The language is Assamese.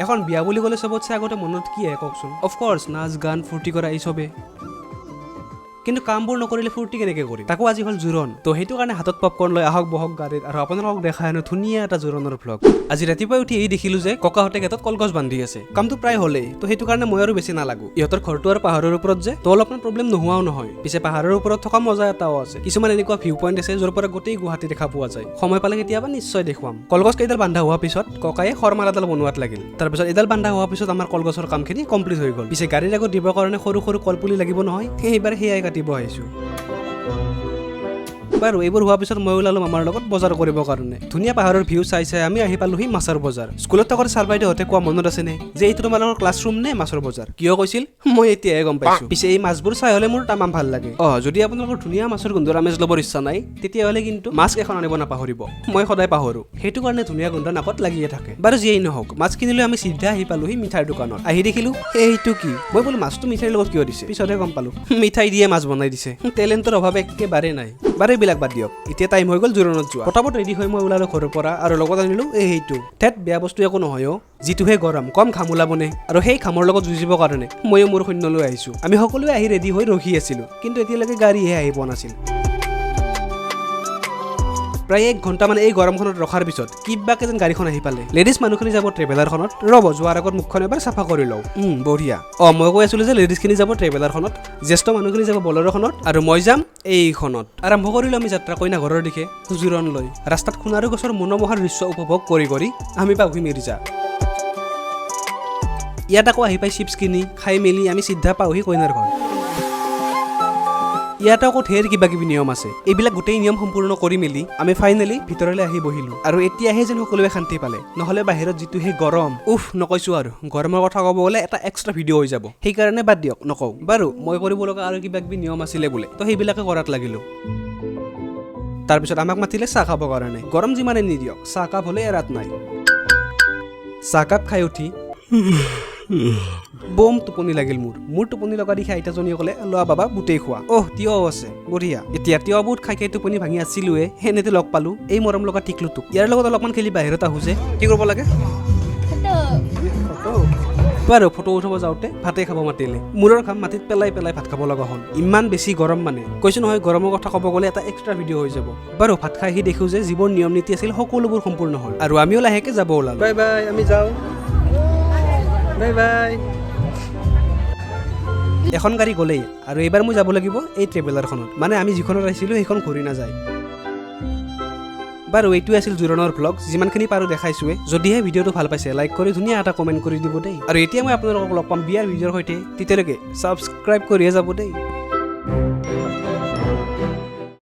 এখন বিয়া বুলি ক'লে চবতছে আগতে মনত কি আহে কওকচোন? অফক'ৰ্ছ নাচ গান ফূৰ্তি কৰা এই চবে, কিন্তু কামবোৰ নকৰিলে ফূৰ্তি কেনেকৈ কৰিম? তাকো আজি হ'ল জোৰণ, তো সেইটো কাৰণে হাতত পপকৰ্ণ লৈ আহক বহক গাড়ীত আৰু আপোনালোকক দেখাই আনো ধুনীয়া এটা জোৰণৰ ভ্লগ। আজি ৰাতিপুৱাই উঠি এই দেখিলো যে ককাহঁতে গেটত কলগছ বান্ধি আছে। কামটো প্ৰায় হ'লেই, তো সেইটো কাৰণে মই আৰু বেছি নালাগো। ইহঁতৰ ঘৰটো আৰু পাহাৰৰ ওপৰত যে, তো অলপমান প্ৰব্লেম নোহোৱাও নহয়। পিছে পাহাৰৰ ওপৰত থকা মজা এটাও আছে। কিছুমান এনেকুৱা ভিউ পইণ্ট আছে য'ৰ পৰা গোটেই গুৱাহাটী দেখা পোৱা যায়। সময় পালে কেতিয়াবা নিশ্চয় দেখুৱাম। কলগছ কেইডাল বান্ধা হোৱাৰ পিছত ককায়ে শৰমালাডাল বনোৱাত লাগিল। তাৰপিছত এডাল বান্ধা হোৱাৰ পিছত আমাৰ কলগছৰ কামখিনি কমপ্লিট হৈ গ'ল। পিছে গাড়ীৰ আগত দিবৰ কাৰণে সৰু সৰু কলপুলি লাগিব নহয়, সেইবাৰ সেয়াই কাটিব আহিছো। বাৰু এইবোৰ হোৱাৰ পিছত মই ওলালো মামাৰ লগত বজাৰ কৰিবৰ কাৰণে। ধুনীয়া পাহাৰৰ ভিউ চাই চাই আমি আহি পালোহি মাছৰ বজাৰ। স্কুলত থকা ছাৰ বাইদেউহঁতে কোৱা মনত আছেনে যে এইটো তোমালোকৰ ক্লাছৰুম নে মাছৰ বজাৰ? কিয় কৈছিল মই এতিয়াহে গম পাইছো। পিছে এই মাছবোৰ চাই হ'লে মোৰ তামাম ভাল লাগে। যদি আপোনালোকৰ ধুনীয়া মাছৰ গোন্ধৰ আমেজ ল'বৰ ইচ্ছা নাই, তেতিয়াহ'লে কিন্তু মাছ এখন আনিব নাপাহৰিব। মই সদায় পাহৰো, সেইটো কাৰণে ধুনীয়া গোন্ধ নাকত লাগিয়ে থাকে। বাৰু যিয়েই নহওক, মাছ কিনিলৈ আমি চিধা আহি পালোহি মিঠাইৰ দোকানত। আহি দেখিলো এইটো কি? মই বোলো মাছটো মিঠাইৰ লগত কিয় দিছে? পিছতহে গম পালো মিঠাই দিয়ে মাছ বনাই দিছে। টেলেণ্টৰ অভাৱ একেবাৰে নাই। বাৰু এইবিলাক বাদ দিয়ক, এতিয়া টাইম হৈ গ'ল জোৰণত যোৱা। পটাপট ৰেডি হৈ মই ওলালো ঘৰৰ পৰা আৰু লগত আনিলো এইটো। ঠেট বেয়া বস্তু একো নহয় অ', যিটোহে গৰম কম ঘাম ওলাবনে, আৰু সেই ঘামৰ লগত যুঁজিবৰ কাৰণে ময়ো মোৰ সৈন্য লৈ আহিছো। আমি সকলোৱে আহি ৰেডি হৈ ৰখি আছিলো, কিন্তু এতিয়ালৈকে গাড়ীহে আহি পোৱা নাছিল। প্ৰায় 1 ঘণ্টামান এই গৰমখনত ৰখাৰ পিছত কিবাকে যেন গাড়ীখন আহি পালে। লেডিজ মানুহখিনি যাব ট্ৰেভেলাৰখনত। ৰ'ব যোৱাৰ আগত মুখখন এবাৰ চাফা কৰি লওঁ। বঢ়িয়া। মই কৈ আছিলো যে লেডিজখিনি যাব ট্ৰেভেলাৰখনত, জ্যেষ্ঠ মানুহখিনি যাব বলেৰ'খনত, আৰু মই যাম এইখনত। আৰম্ভ কৰিলো আমি যাত্ৰা কইনা ঘৰৰ দিশে জোৰণ লৈ। ৰাস্তাত সোণাৰু গছৰ মনোমোহাৰ দৃশ্য উপভোগ কৰি কৰি আমি পাওঁহি মিৰ্জা। ইয়াত আকৌ আহি পাই চিপছ কিনি খাই মেলি আমি চিধা পাওঁহি কইনাৰ ঘৰ। ইয়াত আকৌ ঢেৰ কিবা কিবি নিয়ম আছে। এইবিলাক গোটেই নিয়ম সম্পূৰ্ণ কৰি মেলি আমি ফাইনেলি ভিতৰলৈ আহি বহিলো। আৰু এতিয়াহে যেন সকলোৱে শান্তি পালে, নহ'লে বাহিৰত যিটোহে গৰম, নকৈছো আৰু। গৰমৰ কথা ক'ব গ'লে এটা এক্সট্ৰা ভিডিঅ' হৈ যাব, সেইকাৰণে বাদ দিয়ক নকওঁ। বাৰু মই কৰিব লগা আৰু কিবা কিবি নিয়ম আছিলে বোলে, তো সেইবিলাকে কৰাত লাগিলো। তাৰপিছত আমাক মাতিলে চাহ খাবৰ কাৰণে। গৰম যিমানে নিদিয়ক চাহকাপ হ'লে এৰাত নাই। চাহকাপ খাই উঠি বম টোপনি লাগিল মোৰ টোপনি লগা দেখি আইতাজনীয়ে ক'লে লোৱা বাবা বুটেই খোৱা। তিয়হ আছে, বঢ়িয়া। এতিয়া তিয়হ বুট খাই টোপনি ভাঙি আছিলোৱে, সেনেতে লগ পালো এই মৰম লগা টিকলুটোক। ইয়াৰ লগত অলপমান খেলি বাহিৰত আহো যে কি কৰিব লাগে বাৰু ফটো উঠাব যাওঁতে ভাতে খাব মাতিলে। মূৰৰ ঘাম মাটিত পেলাই পেলাই ভাত খাব লগা হ'ল, ইমান বেছি গৰম মানে। কৈছো নহয় গৰমৰ কথা ক'ব গ'লে এটা এক্সট্ৰা ভিডিঅ' হৈ যাব। বাৰু ভাত খাই আহি দেখো যে যিবোৰ নিয়ম নীতি আছিল সকলোবোৰ সম্পূৰ্ণ হ'ল, আৰু আমিও লাহেকে যাব ওলালো। বাই বাই, আমি যাওঁ। Bye bye. এখন গাড়ী গ'লেই, আৰু এইবাৰ মই যাব লাগিব এই ট্ৰেভেলাৰখনত। মানে আমি যিখনত আহিছিলোঁ সেইখন ঘূৰি নাযায়। বাৰু এইটোৱে আছিল জোৰণৰ ভ্লগ, যিমানখিনি পাৰোঁ দেখাইছোৱে। যদিহে ভিডিঅ'টো ভাল পাইছে লাইক কৰি ধুনীয়া এটা কমেণ্ট কৰি দিব দেই। আৰু এতিয়া মই আপোনালোকক লগ পাম বিয়াৰ ভিডিঅ'ৰ সৈতে, তেতিয়ালৈকে ছাবস্ক্ৰাইব কৰিহে যাব দেই।